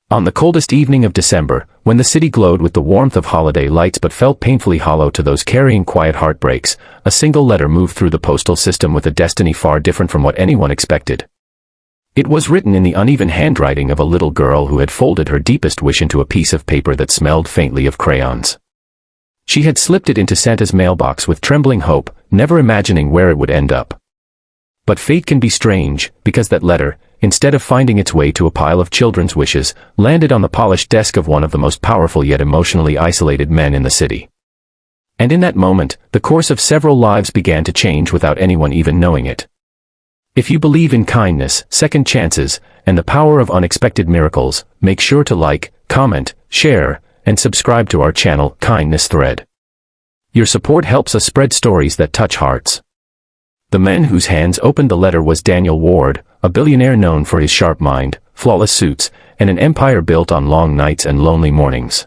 On the coldest evening of December, when the city glowed with the warmth of holiday lights but felt painfully hollow to those carrying quiet heartbreaks, a single letter moved through the postal system with a destiny far different from what anyone expected. It was written in the uneven handwriting of a little girl who had folded her deepest wish into a piece of paper that smelled faintly of crayons. She had slipped it into Santa's mailbox with trembling hope, never imagining where it would end up. But fate can be strange, because that letter, instead of finding its way to a pile of children's wishes, landed on the polished desk of one of the most powerful yet emotionally isolated men in the city. And in that moment, the course of several lives began to change without anyone even knowing it. If you believe in kindness, second chances, and the power of unexpected miracles, make sure to like, comment, share, and subscribe to our channel, Kindness Thread. Your support helps us spread stories that touch hearts. The man whose hands opened the letter was Daniel Ward, a billionaire known for his sharp mind, flawless suits, and an empire built on long nights and lonely mornings.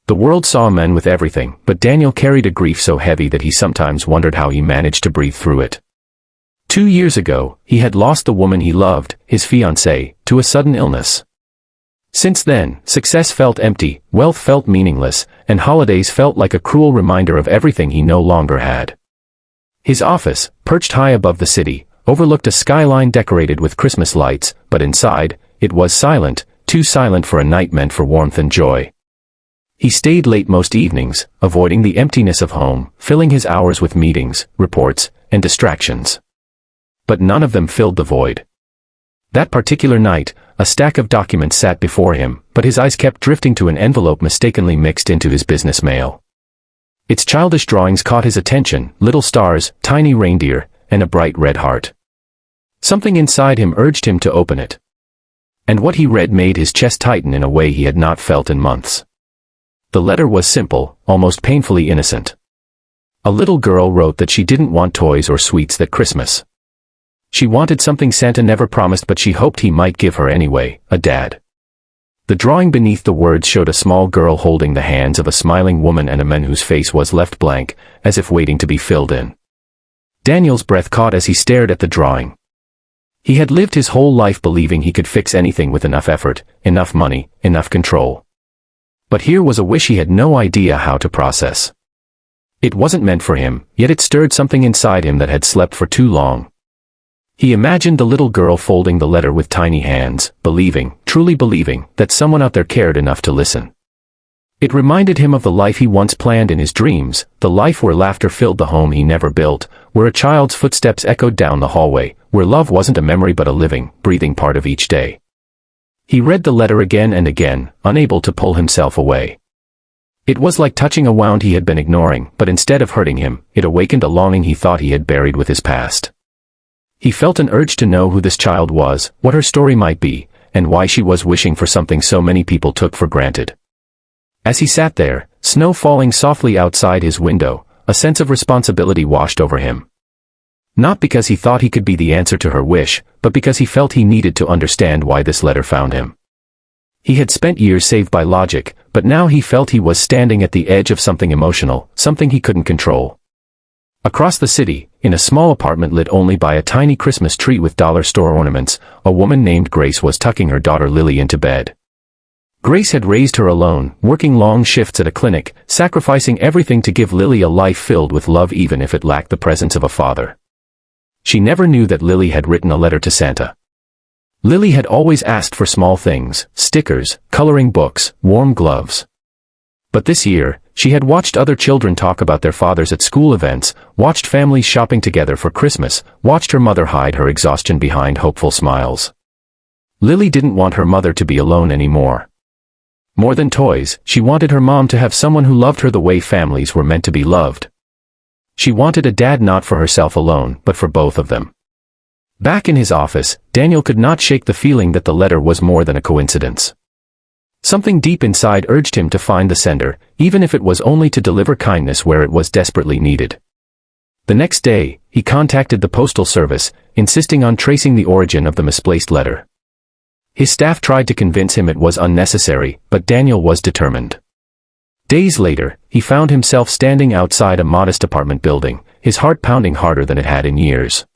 The world saw men with everything, but Daniel carried a grief so heavy that he sometimes wondered how he managed to breathe through it. 2 years ago, he had lost the woman he loved, his fiancée, to a sudden illness. Since then, success felt empty, wealth felt meaningless, and holidays felt like a cruel reminder of everything he no longer had. His office, perched high above the city, overlooked a skyline decorated with Christmas lights, but inside, it was silent, too silent for a night meant for warmth and joy. He stayed late most evenings, avoiding the emptiness of home, filling his hours with meetings, reports, and distractions. But none of them filled the void. That particular night, a stack of documents sat before him, but his eyes kept drifting to an envelope mistakenly mixed into his business mail. Its childish drawings caught his attention, little stars, tiny reindeer, and a bright red heart. Something inside him urged him to open it. And what he read made his chest tighten in a way he had not felt in months. The letter was simple, almost painfully innocent. A little girl wrote that she didn't want toys or sweets that Christmas. She wanted something Santa never promised, but she hoped he might give her anyway, a dad. The drawing beneath the words showed a small girl holding the hands of a smiling woman and a man whose face was left blank, as if waiting to be filled in. Daniel's breath caught as he stared at the drawing. He had lived his whole life believing he could fix anything with enough effort, enough money, enough control. But here was a wish he had no idea how to process. It wasn't meant for him, yet it stirred something inside him that had slept for too long. He imagined the little girl folding the letter with tiny hands, believing, truly believing, that someone out there cared enough to listen. It reminded him of the life he once planned in his dreams, the life where laughter filled the home he never built, where a child's footsteps echoed down the hallway, where love wasn't a memory but a living, breathing part of each day. He read the letter again and again, unable to pull himself away. It was like touching a wound he had been ignoring, but instead of hurting him, it awakened a longing he thought he had buried with his past. He felt an urge to know who this child was, what her story might be, and why she was wishing for something so many people took for granted. As he sat there, snow falling softly outside his window, a sense of responsibility washed over him. Not because he thought he could be the answer to her wish, but because he felt he needed to understand why this letter found him. He had spent years saved by logic, but now he felt he was standing at the edge of something emotional, something he couldn't control. Across the city, in a small apartment lit only by a tiny Christmas tree with dollar store ornaments, a woman named Grace was tucking her daughter Lily into bed. Grace had raised her alone, working long shifts at a clinic, sacrificing everything to give Lily a life filled with love even if it lacked the presence of a father. She never knew that Lily had written a letter to Santa. Lily had always asked for small things, stickers, coloring books, warm gloves. But this year, she had watched other children talk about their fathers at school events, watched families shopping together for Christmas, watched her mother hide her exhaustion behind hopeful smiles. Lily didn't want her mother to be alone anymore. More than toys, she wanted her mom to have someone who loved her the way families were meant to be loved. She wanted a dad not for herself alone, but for both of them. Back in his office, Daniel could not shake the feeling that the letter was more than a coincidence. Something deep inside urged him to find the sender, even if it was only to deliver kindness where it was desperately needed. The next day, he contacted the postal service, insisting on tracing the origin of the misplaced letter. His staff tried to convince him it was unnecessary, but Daniel was determined. Days later, he found himself standing outside a modest apartment building, his heart pounding harder than it had in years.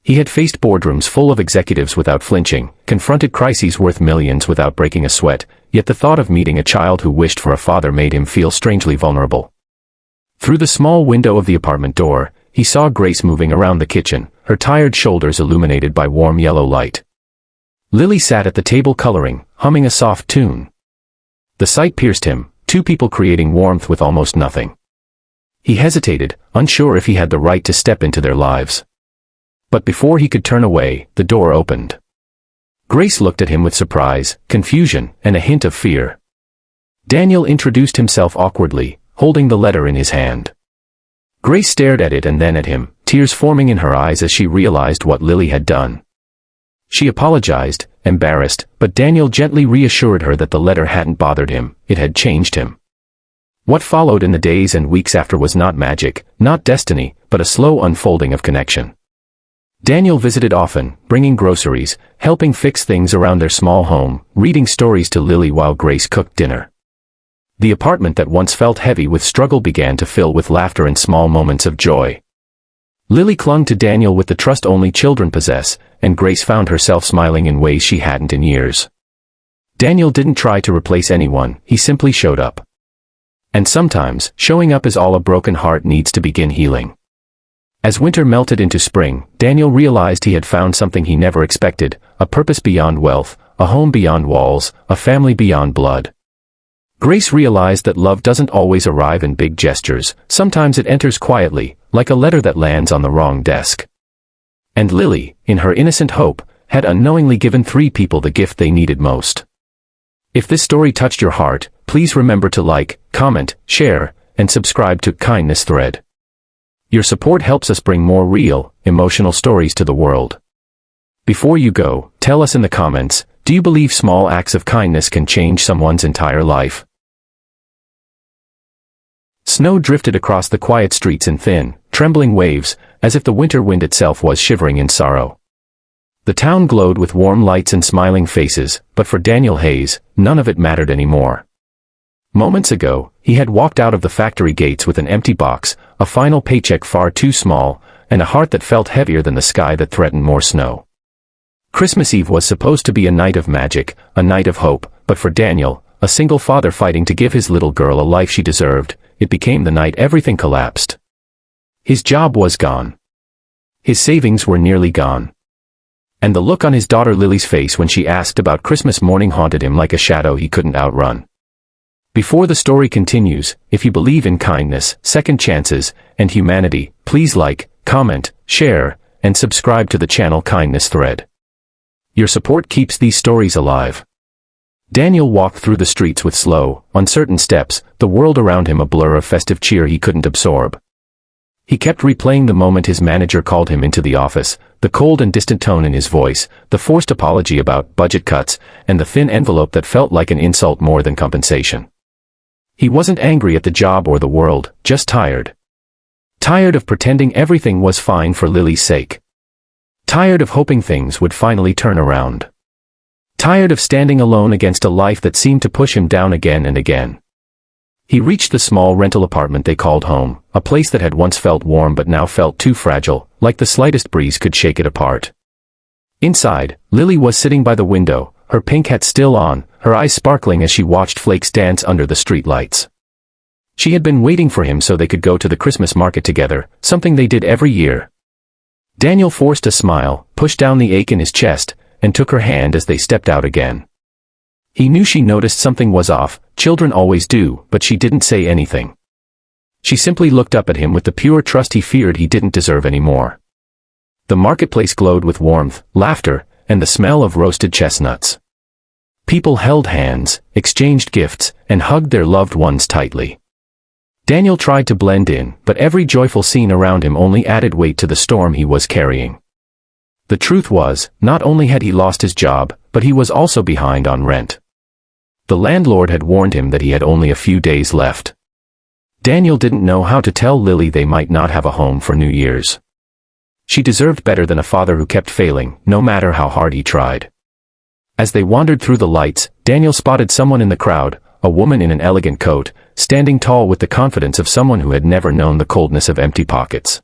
He had faced boardrooms full of executives without flinching, confronted crises worth millions without breaking a sweat, yet the thought of meeting a child who wished for a father made him feel strangely vulnerable. Through the small window of the apartment door, he saw Grace moving around the kitchen, her tired shoulders illuminated by warm yellow light. Lily sat at the table coloring, humming a soft tune. The sight pierced him, two people creating warmth with almost nothing. He hesitated, unsure if he had the right to step into their lives. But before he could turn away, the door opened. Grace looked at him with surprise, confusion, and a hint of fear. Daniel introduced himself awkwardly, holding the letter in his hand. Grace stared at it and then at him, tears forming in her eyes as she realized what Lily had done. She apologized, embarrassed, but Daniel gently reassured her that the letter hadn't bothered him, it had changed him. What followed in the days and weeks after was not magic, not destiny, but a slow unfolding of connection. Daniel visited often, bringing groceries, helping fix things around their small home, reading stories to Lily while Grace cooked dinner. The apartment that once felt heavy with struggle began to fill with laughter and small moments of joy. Lily clung to Daniel with the trust only children possess, and Grace found herself smiling in ways she hadn't in years. Daniel didn't try to replace anyone, he simply showed up. And sometimes, showing up is all a broken heart needs to begin healing. As winter melted into spring, Daniel realized he had found something he never expected, a purpose beyond wealth, a home beyond walls, a family beyond blood. Grace realized that love doesn't always arrive in big gestures, sometimes it enters quietly, like a letter that lands on the wrong desk. And Lily, in her innocent hope, had unknowingly given 3 people the gift they needed most. If this story touched your heart, please remember to like, comment, share, and subscribe to Kindness Thread. Your support helps us bring more real, emotional stories to the world. Before you go, tell us in the comments, do you believe small acts of kindness can change someone's entire life? Snow drifted across the quiet streets in thin, trembling waves, as if the winter wind itself was shivering in sorrow. The town glowed with warm lights and smiling faces, but for Daniel Hayes, none of it mattered anymore. Moments ago, he had walked out of the factory gates with an empty box, a final paycheck far too small, and a heart that felt heavier than the sky that threatened more snow. Christmas Eve was supposed to be a night of magic, a night of hope, but for Daniel, a single father fighting to give his little girl a life she deserved, it became the night everything collapsed. His job was gone. His savings were nearly gone. And the look on his daughter Lily's face when she asked about Christmas morning haunted him like a shadow he couldn't outrun. Before the story continues, if you believe in kindness, second chances, and humanity, please like, comment, share, and subscribe to the channel Kindness Thread. Your support keeps these stories alive. Daniel walked through the streets with slow, uncertain steps, the world around him a blur of festive cheer he couldn't absorb. He kept replaying the moment his manager called him into the office, the cold and distant tone in his voice, the forced apology about budget cuts, and the thin envelope that felt like an insult more than compensation. He wasn't angry at the job or the world, just tired. Tired of pretending everything was fine for Lily's sake. Tired of hoping things would finally turn around. Tired of standing alone against a life that seemed to push him down again and again. He reached the small rental apartment they called home, a place that had once felt warm but now felt too fragile, like the slightest breeze could shake it apart. Inside, Lily was sitting by the window, her pink hat still on, her eyes sparkling as she watched flakes dance under the streetlights. She had been waiting for him so they could go to the Christmas market together, something they did every year. Daniel forced a smile, pushed down the ache in his chest, and took her hand as they stepped out again. He knew she noticed something was off, children always do, but she didn't say anything. She simply looked up at him with the pure trust he feared he didn't deserve anymore. The marketplace glowed with warmth, laughter, and the smell of roasted chestnuts. People held hands, exchanged gifts, and hugged their loved ones tightly. Daniel tried to blend in, but every joyful scene around him only added weight to the storm he was carrying. The truth was, not only had he lost his job, but he was also behind on rent. The landlord had warned him that he had only a few days left. Daniel didn't know how to tell Lily they might not have a home for New Year's. She deserved better than a father who kept failing, no matter how hard he tried. As they wandered through the lights, Daniel spotted someone in the crowd, a woman in an elegant coat, standing tall with the confidence of someone who had never known the coldness of empty pockets.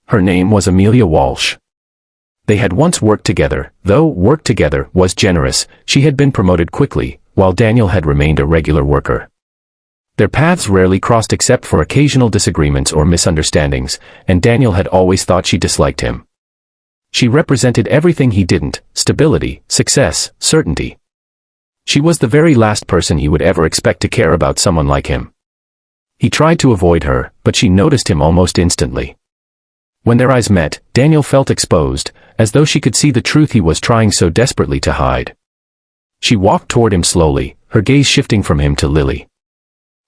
Her name was Amelia Walsh. They had once worked together. Though work together was generous, she had been promoted quickly, while Daniel had remained a regular worker. Their paths rarely crossed except for occasional disagreements or misunderstandings, and Daniel had always thought she disliked him. She represented everything he didn't: stability, success, certainty. She was the very last person he would ever expect to care about someone like him. He tried to avoid her, but she noticed him almost instantly. When their eyes met, Daniel felt exposed, as though she could see the truth he was trying so desperately to hide. She walked toward him slowly, her gaze shifting from him to Lily.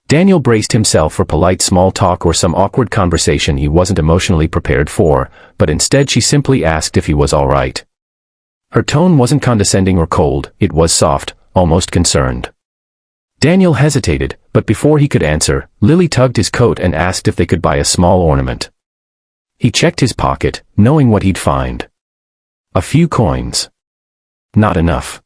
Daniel braced himself for polite small talk or some awkward conversation he wasn't emotionally prepared for, but instead she simply asked if he was all right. Her tone wasn't condescending or cold, it was soft, almost concerned. Daniel hesitated, but before he could answer, Lily tugged his coat and asked if they could buy a small ornament. He checked his pocket, knowing what he'd find. A few coins. Not enough.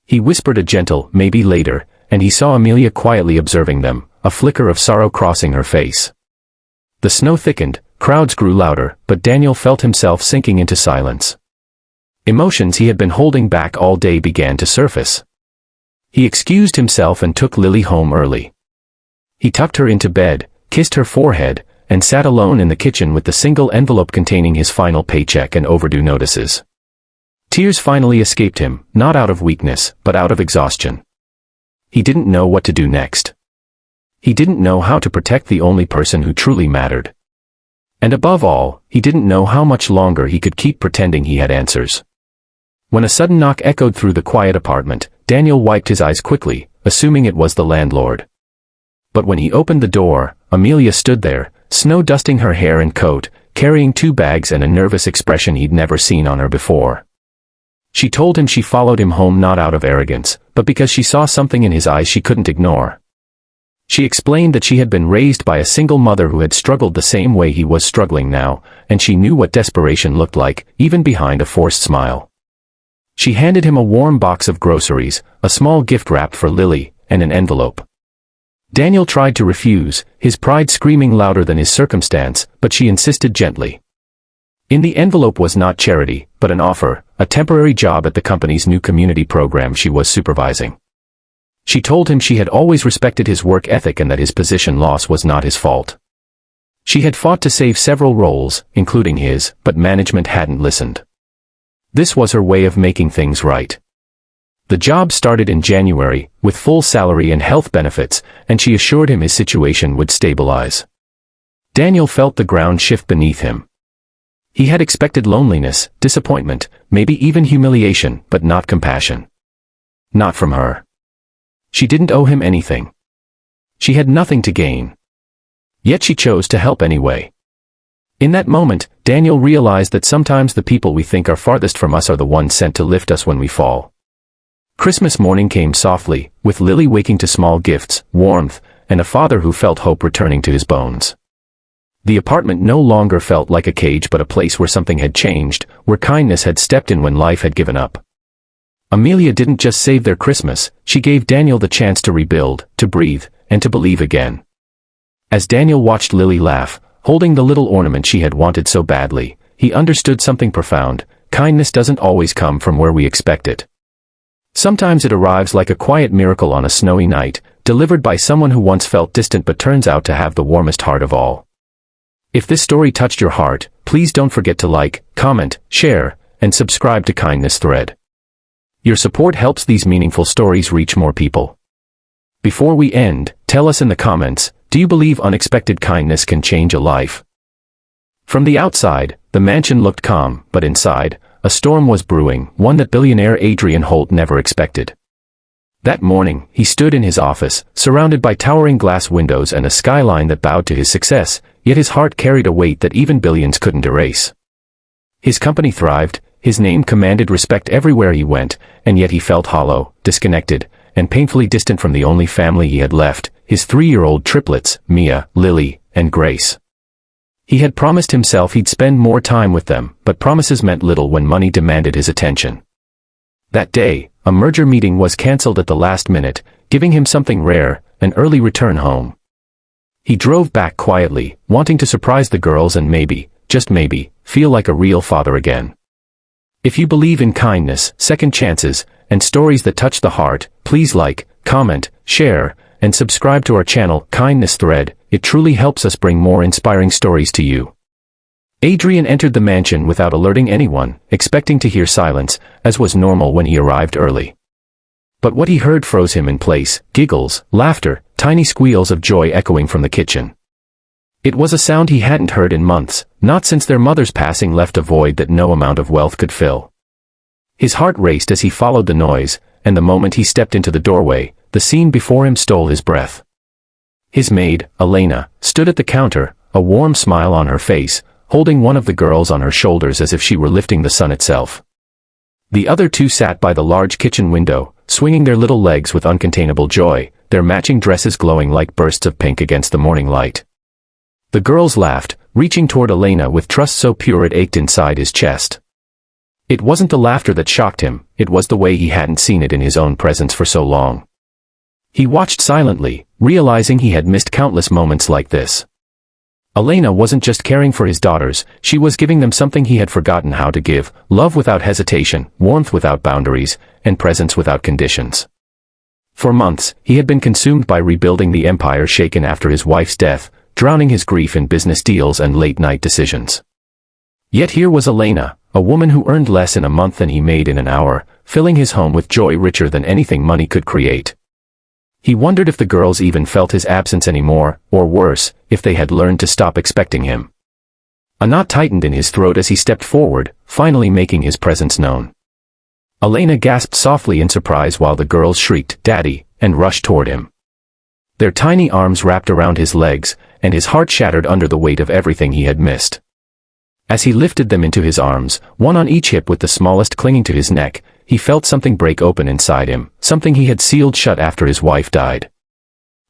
He whispered a gentle, maybe later, and he saw Amelia quietly observing them, a flicker of sorrow crossing her face. The snow thickened, crowds grew louder, but Daniel felt himself sinking into silence. Emotions he had been holding back all day began to surface. He excused himself and took Lily home early. He tucked her into bed, kissed her forehead, and sat alone in the kitchen with the single envelope containing his final paycheck and overdue notices. Tears finally escaped him, not out of weakness, but out of exhaustion. He didn't know what to do next. He didn't know how to protect the only person who truly mattered. And above all, he didn't know how much longer he could keep pretending he had answers. When a sudden knock echoed through the quiet apartment, Daniel wiped his eyes quickly, assuming it was the landlord. But when he opened the door, Amelia stood there, snow dusting her hair and coat, carrying 2 bags and a nervous expression he'd never seen on her before. She told him she followed him home not out of arrogance, but because she saw something in his eyes she couldn't ignore. She explained that she had been raised by a single mother who had struggled the same way he was struggling now, and she knew what desperation looked like, even behind a forced smile. She handed him a warm box of groceries, a small gift wrapped for Lily, and an envelope. Daniel tried to refuse, his pride screaming louder than his circumstance, but she insisted gently. In the envelope was not charity, but an offer, a temporary job at the company's new community program she was supervising. She told him she had always respected his work ethic and that his position loss was not his fault. She had fought to save several roles, including his, but management hadn't listened. This was her way of making things right. The job started in January, with full salary and health benefits, and she assured him his situation would stabilize. Daniel felt the ground shift beneath him. He had expected loneliness, disappointment, maybe even humiliation, but not compassion. Not from her. She didn't owe him anything. She had nothing to gain. Yet she chose to help anyway. In that moment, Daniel realized that sometimes the people we think are farthest from us are the ones sent to lift us when we fall. Christmas morning came softly, with Lily waking to small gifts, warmth, and a father who felt hope returning to his bones. The apartment no longer felt like a cage but a place where something had changed, where kindness had stepped in when life had given up. Amelia didn't just save their Christmas, she gave Daniel the chance to rebuild, to breathe, and to believe again. As Daniel watched Lily laugh, holding the little ornament she had wanted so badly, he understood something profound: kindness doesn't always come from where we expect it. Sometimes it arrives like a quiet miracle on a snowy night, delivered by someone who once felt distant but turns out to have the warmest heart of all. If this story touched your heart, please don't forget to like, comment, share, and subscribe to Kindness Thread. Your support helps these meaningful stories reach more people. Before we end, tell us in the comments, do you believe unexpected kindness can change a life? From the outside, the mansion looked calm, but inside, a storm was brewing, one that billionaire Adrian Holt never expected. That morning, he stood in his office, surrounded by towering glass windows and a skyline that bowed to his success, yet his heart carried a weight that even billions couldn't erase. His company thrived, his name commanded respect everywhere he went, and yet he felt hollow, disconnected, and painfully distant from the only family he had left, his 3-year-old triplets, Mia, Lily, and Grace. He had promised himself he'd spend more time with them, but promises meant little when money demanded his attention. That day, a merger meeting was cancelled at the last minute, giving him something rare, an early return home. He drove back quietly, wanting to surprise the girls and maybe, just maybe, feel like a real father again. If you believe in kindness, second chances, and stories that touch the heart, please like, comment, share, and subscribe to our channel, Kindness Thread. It truly helps us bring more inspiring stories to you. Adrian entered the mansion without alerting anyone, expecting to hear silence, as was normal when he arrived early. But what he heard froze him in place: giggles, laughter, tiny squeals of joy echoing from the kitchen. It was a sound he hadn't heard in months, not since their mother's passing left a void that no amount of wealth could fill. His heart raced as he followed the noise, and the moment he stepped into the doorway, the scene before him stole his breath. His maid, Elena, stood at the counter, a warm smile on her face, holding one of the girls on her shoulders as if she were lifting the sun itself. The other two sat by the large kitchen window, swinging their little legs with uncontainable joy, their matching dresses glowing like bursts of pink against the morning light. The girls laughed, reaching toward Elena with trust so pure it ached inside his chest. It wasn't the laughter that shocked him, it was the way he hadn't seen it in his own presence for so long. He watched silently, realizing he had missed countless moments like this. Elena wasn't just caring for his daughters, she was giving them something he had forgotten how to give: love without hesitation, warmth without boundaries, and presence without conditions. For months, he had been consumed by rebuilding the empire shaken after his wife's death, drowning his grief in business deals and late-night decisions. Yet here was Elena, a woman who earned less in a month than he made in an hour, filling his home with joy richer than anything money could create. He wondered if the girls even felt his absence anymore, or worse, if they had learned to stop expecting him. A knot tightened in his throat as he stepped forward, finally making his presence known. Elena gasped softly in surprise while the girls shrieked, "Daddy," and rushed toward him. Their tiny arms wrapped around his legs, and his heart shattered under the weight of everything he had missed. As he lifted them into his arms, one on each hip with the smallest clinging to his neck, he felt something break open inside him, something he had sealed shut after his wife died.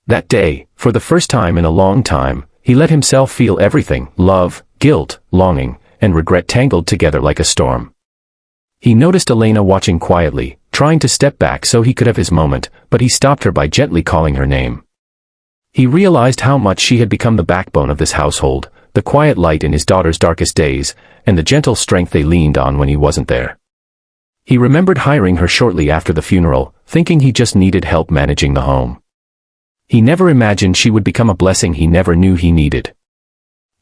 That day, for the first time in a long time, he let himself feel everything: love, guilt, longing, and regret tangled together like a storm. He noticed Elena watching quietly, trying to step back so he could have his moment, but he stopped her by gently calling her name. He realized how much she had become the backbone of this household, the quiet light in his daughter's darkest days, and the gentle strength they leaned on when he wasn't there. He remembered hiring her shortly after the funeral, thinking he just needed help managing the home. He never imagined she would become a blessing he never knew he needed.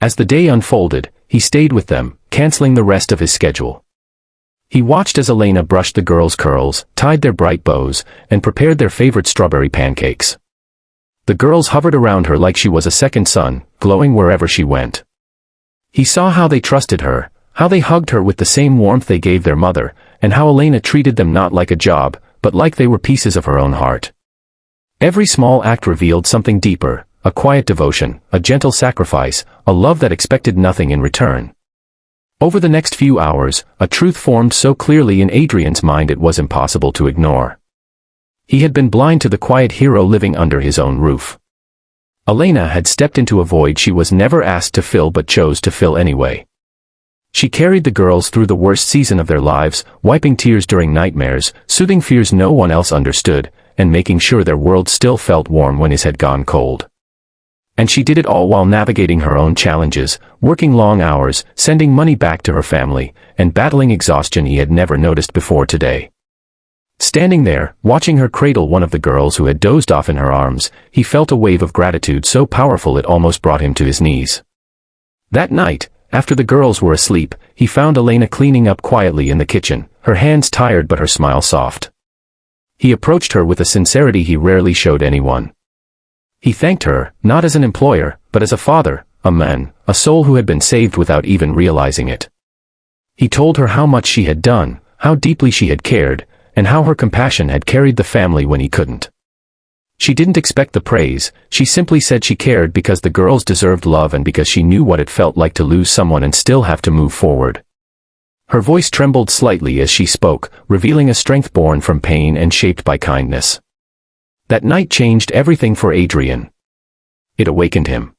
As the day unfolded, he stayed with them, canceling the rest of his schedule. He watched as Elena brushed the girls' curls, tied their bright bows, and prepared their favorite strawberry pancakes. The girls hovered around her like she was a second sun, glowing wherever she went. He saw how they trusted her, how they hugged her with the same warmth they gave their mother, and how Elena treated them not like a job, but like they were pieces of her own heart. Every small act revealed something deeper: a quiet devotion, a gentle sacrifice, a love that expected nothing in return. Over the next few hours, a truth formed so clearly in Adrian's mind it was impossible to ignore. He had been blind to the quiet hero living under his own roof. Elena had stepped into a void she was never asked to fill but chose to fill anyway. She carried the girls through the worst season of their lives, wiping tears during nightmares, soothing fears no one else understood, and making sure their world still felt warm when his had gone cold. And she did it all while navigating her own challenges, working long hours, sending money back to her family, and battling exhaustion he had never noticed before today. Standing there, watching her cradle one of the girls who had dozed off in her arms, he felt a wave of gratitude so powerful it almost brought him to his knees. That night, after the girls were asleep, he found Elena cleaning up quietly in the kitchen, her hands tired but her smile soft. He approached her with a sincerity he rarely showed anyone. He thanked her, not as an employer, but as a father, a man, a soul who had been saved without even realizing it. He told her how much she had done, how deeply she had cared, and how her compassion had carried the family when he couldn't. She didn't expect the praise, she simply said she cared because the girls deserved love and because she knew what it felt like to lose someone and still have to move forward. Her voice trembled slightly as she spoke, revealing a strength born from pain and shaped by kindness. That night changed everything for Adrian. It awakened him.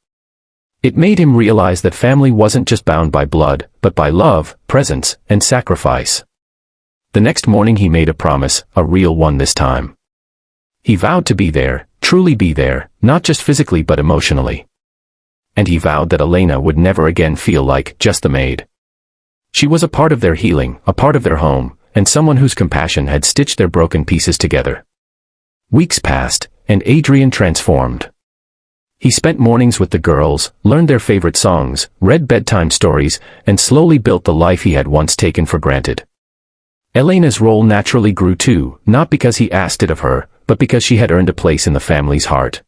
It made him realize that family wasn't just bound by blood, but by love, presence, and sacrifice. The next morning he made a promise, a real one this time. He vowed to be there, truly be there, not just physically but emotionally. And he vowed that Elena would never again feel like just the maid. She was a part of their healing, a part of their home, and someone whose compassion had stitched their broken pieces together. Weeks passed, and Adrian transformed. He spent mornings with the girls, learned their favorite songs, read bedtime stories, and slowly built the life he had once taken for granted. Elena's role naturally grew too, not because he asked it of her, but because she had earned a place in the family's heart.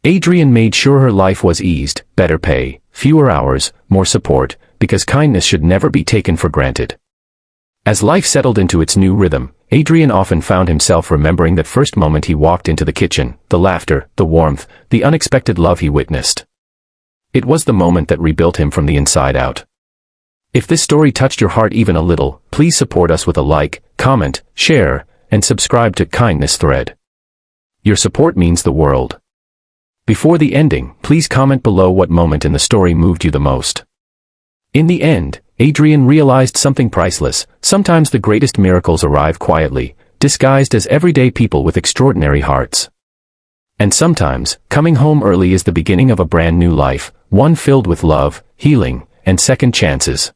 Adrian made sure her life was eased, better pay, fewer hours, more support, because kindness should never be taken for granted. As life settled into its new rhythm, Adrian often found himself remembering that first moment he walked into the kitchen, the laughter, the warmth, the unexpected love he witnessed. It was the moment that rebuilt him from the inside out. If this story touched your heart even a little, please support us with a like, comment, share, and subscribe to Kindness Thread. Your support means the world. Before the ending, please comment below what moment in the story moved you the most. In the end, Adrian realized something priceless. Sometimes the greatest miracles arrive quietly, disguised as everyday people with extraordinary hearts. And sometimes, coming home early is the beginning of a brand new life, one filled with love, healing, and second chances.